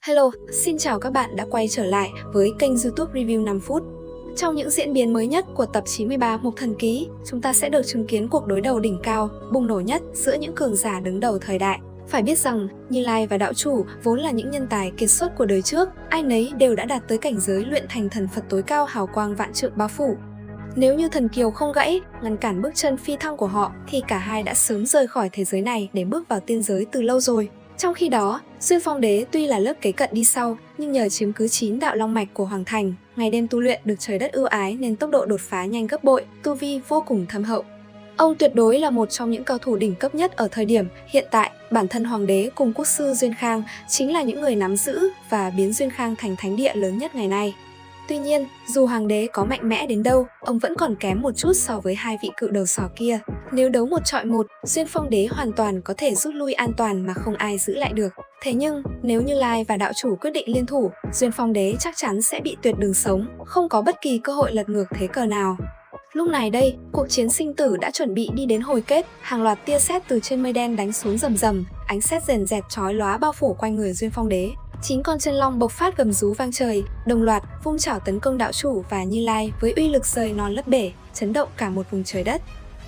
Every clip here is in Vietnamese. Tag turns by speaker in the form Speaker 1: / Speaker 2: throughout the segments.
Speaker 1: Hello, xin chào các bạn đã quay trở lại với kênh YouTube Review 5 phút. Trong những diễn biến mới nhất của tập 93 Mục Thần Ký, chúng ta sẽ được chứng kiến cuộc đối đầu đỉnh cao, bùng nổ nhất giữa những cường giả đứng đầu thời đại. Phải biết rằng, Như Lai và Đạo Chủ vốn là những nhân tài kiệt xuất của đời trước, ai nấy đều đã đạt tới cảnh giới luyện thành thần Phật tối cao hào quang vạn trượng bao phủ. Nếu như thần kiều không gãy, ngăn cản bước chân phi thăng của họ, thì cả hai đã sớm rời khỏi thế giới này để bước vào tiên giới từ lâu rồi. Trong khi đó, Xuyên Phong Đế tuy là lớp kế cận đi sau, nhưng nhờ chiếm cứ 9 đạo long mạch của Hoàng Thành, ngày đêm tu luyện được trời đất ưu ái nên tốc độ đột phá nhanh gấp bội, tu vi vô cùng thâm hậu. Ông tuyệt đối là một trong những cao thủ đỉnh cấp nhất ở thời điểm hiện tại. Bản thân Hoàng đế cùng quốc sư Duyên Khang chính là những người nắm giữ và biến Duyên Khang thành thánh địa lớn nhất ngày nay. Tuy nhiên, dù Hoàng đế có mạnh mẽ đến đâu, ông vẫn còn kém một chút so với hai vị cự đầu sỏ kia. Nếu đấu một chọi một, Xuyên Phong Đế hoàn toàn có thể rút lui an toàn mà không ai giữ lại được. Thế nhưng, nếu Như Lai và Đạo Chủ quyết định liên thủ, Xuyên Phong Đế chắc chắn sẽ bị tuyệt đường sống, không có bất kỳ cơ hội lật ngược thế cờ nào. Lúc này đây, cuộc chiến sinh tử đã chuẩn bị đi đến hồi kết, hàng loạt tia sét từ trên mây đen đánh xuống rầm rầm, ánh sét rền rẹt chói lóa bao phủ quanh người Xuyên Phong Đế. 9 con chân long bộc phát gầm rú vang trời, đồng loạt vung chảo tấn công Đạo Chủ và Như Lai với uy lực rời non lấp bể, chấn động cả một vùng trời đất.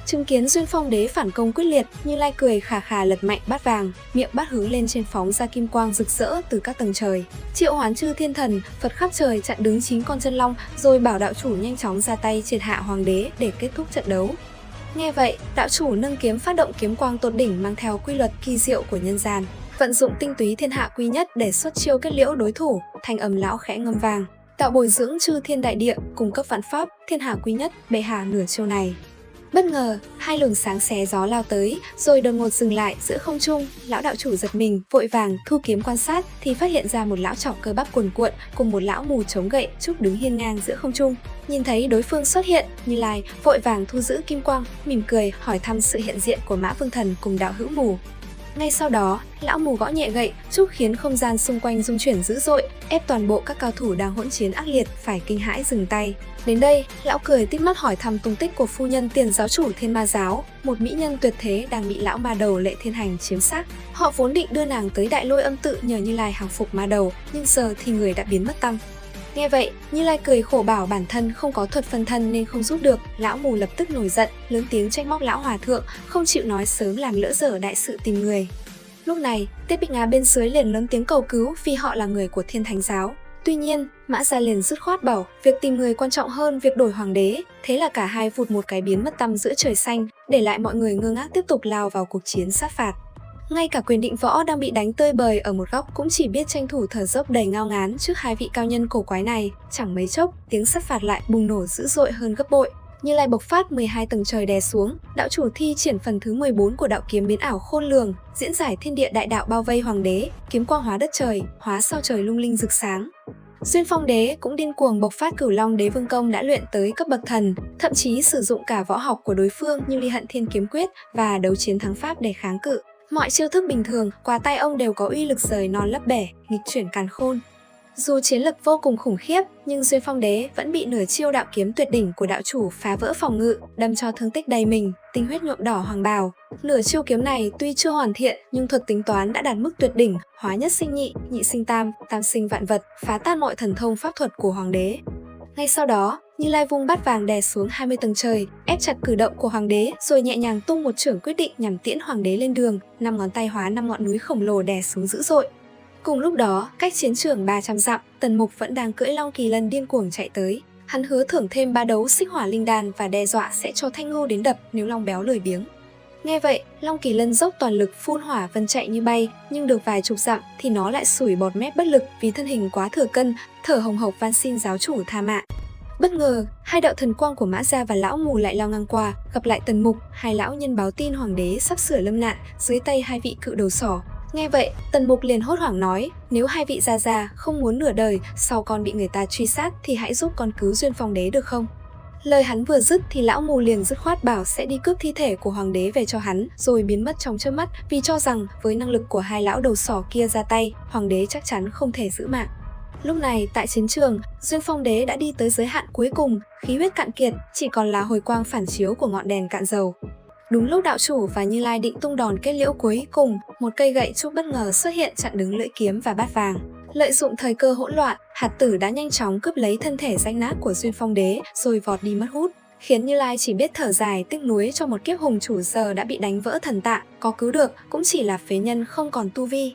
Speaker 1: Chứng kiến Xuyên Phong Đế phản công quyết liệt, Như Lai cười khà khà lật mạnh bát vàng, miệng bát hướng lên trên phóng ra kim quang rực rỡ từ các tầng trời. Triệu hoán chư thiên thần, Phật khắp trời chặn đứng 9 con chân long, rồi bảo Đạo Chủ nhanh chóng ra tay triệt hạ Hoàng đế để kết thúc trận đấu. Nghe vậy, Đạo Chủ nâng kiếm phát động kiếm quang tột đỉnh mang theo quy luật kỳ diệu của nhân gian, vận dụng tinh túy thiên hạ quy nhất để xuất chiêu kết liễu đối thủ. Thanh âm lão khẽ ngâm vang, tạo bồi dưỡng chư thiên đại địa, cung cấp vạn pháp, thiên hạ quy nhất, bệ hạ nửa chiêu này. Bất ngờ, hai luồng sáng xé gió lao tới, rồi đột ngột dừng lại giữa không trung. Lão Đạo Chủ giật mình, vội vàng thu kiếm quan sát thì phát hiện ra một lão trọc cơ bắp cuồn cuộn cùng một lão mù chống gậy trúc đứng hiên ngang giữa không trung. Nhìn thấy đối phương xuất hiện, Như Lai vội vàng thu giữ kim quang, mỉm cười hỏi thăm sự hiện diện của Mã Vương Thần cùng đạo hữu mù. Ngay sau đó, lão mù gõ nhẹ gậy, trúc khiến không gian xung quanh rung chuyển dữ dội, ép toàn bộ các cao thủ đang hỗn chiến ác liệt phải kinh hãi dừng tay. Đến đây, lão cười tít mắt hỏi thăm tung tích của phu nhân tiền giáo chủ Thiên Ma Giáo, một mỹ nhân tuyệt thế đang bị lão ma đầu Lệ Thiên Hành chiếm xác. Họ vốn định đưa nàng tới Đại Lôi Âm Tự nhờ Như Lai hàng phục ma đầu, nhưng giờ thì người đã biến mất tăm. Nghe vậy, Như Lai cười khổ bảo bản thân không có thuật phân thân nên không giúp được. Lão mù lập tức nổi giận, lớn tiếng trách móc lão hòa thượng, không chịu nói sớm làm lỡ dở đại sự tìm người. Lúc này, Tiết Bích Ngà bên dưới liền lớn tiếng cầu cứu vì họ là người của Thiên Thánh Giáo. Tuy nhiên, Mã Gia liền dứt khoát bảo việc tìm người quan trọng hơn việc đổi hoàng đế. Thế là cả hai vụt một cái biến mất tăm giữa trời xanh, để lại mọi người ngơ ngác tiếp tục lao vào cuộc chiến sát phạt. Ngay cả Quyền Định Võ đang bị đánh tơi bời ở một góc cũng chỉ biết tranh thủ thở dốc đầy ngao ngán trước hai vị cao nhân cổ quái này. Chẳng mấy chốc, tiếng sát phạt lại bùng nổ dữ dội hơn gấp bội. Như Lai bộc phát 12 tầng trời đè xuống, Đạo Chủ thi triển phần thứ 14 của đạo kiếm biến ảo khôn lường, diễn giải thiên địa đại đạo bao vây hoàng đế, kiếm quang hóa đất trời, hóa sao trời lung linh rực sáng. Xuyên Phong Đế cũng điên cuồng bộc phát Cửu Long Đế Vương Công đã luyện tới cấp bậc thần, thậm chí sử dụng cả võ học của đối phương như Ly Hận Thiên Kiếm Quyết và đấu chiến thắng pháp để kháng cự. Mọi chiêu thức bình thường qua tay ông đều có uy lực rời non lấp bể, nghịch chuyển càn khôn. Dù chiến lực vô cùng khủng khiếp, nhưng Xuyên Phong Đế vẫn bị nửa chiêu đạo kiếm tuyệt đỉnh của Đạo Chủ phá vỡ phòng ngự, đâm cho thương tích đầy mình, tinh huyết nhuộm đỏ hoàng bào. Nửa chiêu kiếm này tuy chưa hoàn thiện, nhưng thuật tính toán đã đạt mức tuyệt đỉnh, hóa nhất sinh nhị, nhị sinh tam, tam sinh vạn vật, phá tan mọi thần thông pháp thuật của hoàng đế. Ngay sau đó, Như Lai vung bát vàng đè xuống 20 tầng trời, ép chặt cử động của hoàng đế, rồi nhẹ nhàng tung một chưởng quyết định nhằm tiễn hoàng đế lên đường. 5 ngón tay hóa 5 ngọn núi khổng lồ đè xuống dữ dội. Cùng lúc đó, cách chiến trường 300 dặm, Tần Mục vẫn đang cưỡi Long Kỳ Lân điên cuồng chạy tới. Hắn hứa thưởng thêm 3 đấu xích hỏa linh đan và đe dọa sẽ cho Thanh Ngưu đến đập nếu Long Béo lười biếng. Nghe vậy, Long Kỳ Lân dốc toàn lực phun hỏa vân chạy như bay, nhưng được vài chục dặm thì nó lại sủi bọt mép bất lực vì thân hình quá thừa cân, thở hồng hộc van xin giáo chủ tha mạng. Bất ngờ, hai đạo thần quang của Mã Gia và lão mù lại lao ngang qua, gặp lại Tần Mục. Hai lão nhân báo tin hoàng đế sắp sửa lâm nạn dưới tay hai vị cự đầu sỏ. Nghe vậy, Tần Mục liền hốt hoảng nói, nếu hai vị gia không muốn nửa đời sau con bị người ta truy sát thì hãy giúp con cứu Xuyên Phong Đế được không? Lời hắn vừa dứt thì lão mù liền dứt khoát bảo sẽ đi cướp thi thể của hoàng đế về cho hắn, rồi biến mất trong chớp mắt vì cho rằng với năng lực của hai lão đầu sỏ kia ra tay, hoàng đế chắc chắn không thể giữ mạng. Lúc này, tại chiến trường, Xuyên Phong Đế đã đi tới giới hạn cuối cùng, khí huyết cạn kiệt, chỉ còn là hồi quang phản chiếu của ngọn đèn cạn dầu. Đúng lúc Đạo Chủ và Như Lai định tung đòn kết liễu cuối cùng, một cây gậy trúc bất ngờ xuất hiện chặn đứng lưỡi kiếm và bát vàng. Lợi dụng thời cơ hỗn loạn, Hạt Tử đã nhanh chóng cướp lấy thân thể rách nát của Duyên Phong Đế rồi vọt đi mất hút, khiến Như Lai chỉ biết thở dài tiếc nuối cho một kiếp hùng chủ giờ đã bị đánh vỡ thần tạng, có cứu được cũng chỉ là phế nhân không còn tu vi.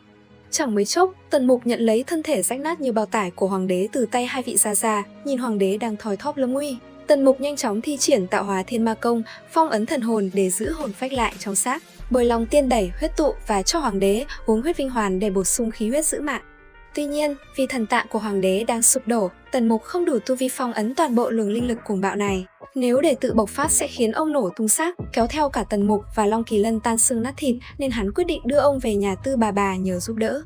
Speaker 1: Chẳng mấy chốc, Tần Mục nhận lấy thân thể rách nát như bao tải của hoàng đế từ tay hai vị gia gia, nhìn hoàng đế đang thoi thóp lâm nguy. Tần Mục nhanh chóng thi triển tạo hóa thiên ma công, phong ấn thần hồn để giữ hồn phách lại trong xác, bồi lòng tiên đẩy huyết tụ và cho hoàng đế uống huyết vinh hoàn để bổ sung khí huyết giữ mạng. Tuy nhiên, vì thần tạng của hoàng đế đang sụp đổ, Tần Mục không đủ tu vi phong ấn toàn bộ luồng linh lực cuồng bạo này. Nếu để tự bộc phát sẽ khiến ông nổ tung xác, kéo theo cả Tần Mục và Long Kỳ Lân tan xương nát thịt, nên hắn quyết định đưa ông về nhà Tư Bà nhờ giúp đỡ.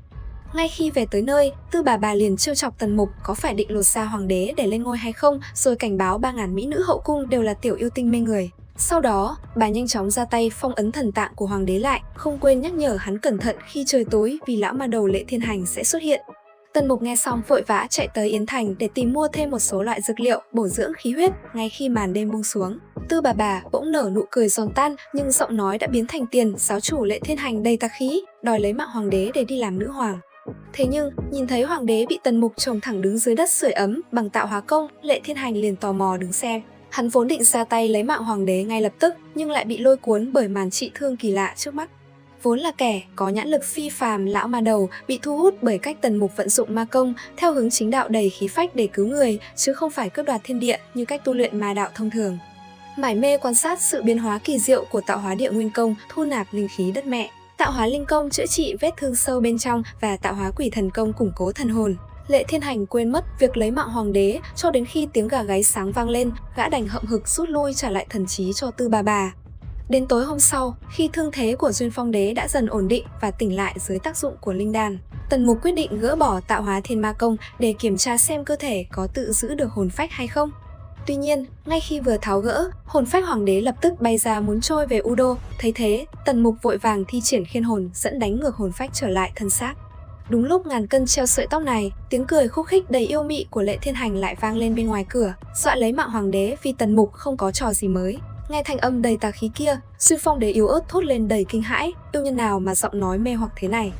Speaker 1: Ngay khi về tới nơi, Tư Bà liền trêu chọc Tần Mục có phải định lột da hoàng đế để lên ngôi hay không, rồi cảnh báo 3000 mỹ nữ hậu cung đều là tiểu yêu tinh mê người. Sau đó, bà nhanh chóng ra tay phong ấn thần tạng của hoàng đế lại, không quên nhắc nhở hắn cẩn thận khi trời tối vì lão ma đầu Lệ Thiên Hành sẽ xuất hiện. Tần Mục nghe xong vội vã chạy tới Yến Thành để tìm mua thêm một số loại dược liệu bổ dưỡng khí huyết. Ngay khi màn đêm buông xuống, Tư Bà bỗng nở nụ cười giòn tan, nhưng giọng nói đã biến thành tiền giáo chủ Lệ Thiên Hành đầy tà khí, đòi lấy mạng hoàng đế để đi làm nữ hoàng. Thế nhưng, nhìn thấy hoàng đế bị Tần Mục chồng thẳng đứng dưới đất sưởi ấm bằng tạo hóa công, Lệ Thiên Hành liền tò mò đứng xem. Hắn vốn định ra tay lấy mạng hoàng đế ngay lập tức, nhưng lại bị lôi cuốn bởi màn trị thương kỳ lạ trước mắt. Vốn là kẻ có nhãn lực phi phàm, lão ma đầu bị thu hút bởi cách Tần Mục vận dụng ma công theo hướng chính đạo đầy khí phách để cứu người, chứ không phải cướp đoạt thiên địa như cách tu luyện ma đạo thông thường. Mải mê quan sát sự biến hóa kỳ diệu của tạo hóa địa nguyên công thu nạp linh khí đất mẹ, tạo hóa linh công chữa trị vết thương sâu bên trong và tạo hóa quỷ thần công củng cố thần hồn, Lệ Thiên Hành quên mất việc lấy mạng hoàng đế cho đến khi tiếng gà gáy sáng vang lên, gã đành hậm hực rút lui trả lại thần trí cho Tư Bà. Đến tối hôm sau, khi thương thế của Duyên Phong Đế đã dần ổn định và tỉnh lại dưới tác dụng của linh đan, Tần Mục quyết định gỡ bỏ tạo hóa thiên ma công để kiểm tra xem cơ thể có tự giữ được hồn phách hay không. Tuy nhiên, ngay khi vừa tháo gỡ, hồn phách hoàng đế lập tức bay ra muốn trôi về U Đô. Thấy thế, Tần Mục vội vàng thi triển khiên hồn dẫn đánh ngược hồn phách trở lại thân xác. Đúng lúc ngàn cân treo sợi tóc này, tiếng cười khúc khích đầy yêu mị của Lệ Thiên Hành lại vang lên bên ngoài cửa, dọa lấy mạng hoàng đế vì Tần Mục không có trò gì mới. Nghe thanh âm đầy tà khí kia, Duyên Phong Đế yếu ớt thốt lên đầy kinh hãi, yêu nhân nào mà giọng nói mê hoặc thế này.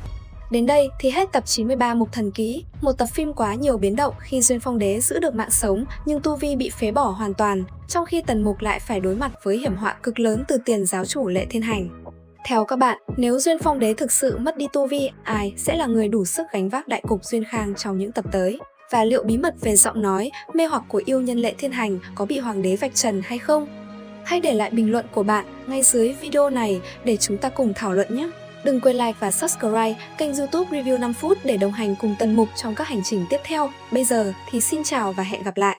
Speaker 1: Đến đây thì hết tập 93 Mục Thần Ký, một tập phim quá nhiều biến động khi Duyên Phong Đế giữ được mạng sống nhưng tu vi bị phế bỏ hoàn toàn, trong khi Tần Mục lại phải đối mặt với hiểm họa cực lớn từ tiền giáo chủ Lệ Thiên Hành. Theo các bạn, nếu Duyên Phong Đế thực sự mất đi tu vi, ai sẽ là người đủ sức gánh vác đại cục Duyên Khang trong những tập tới? Và liệu bí mật về giọng nói, mê hoặc của yêu nhân Lệ Thiên Hành có bị hoàng đế vạch trần hay không? Hãy để lại bình luận của bạn ngay dưới video này để chúng ta cùng thảo luận nhé! Đừng quên like và subscribe kênh YouTube Review 5 phút để đồng hành cùng Tần Mục trong các hành trình tiếp theo. Bây giờ thì xin chào và hẹn gặp lại!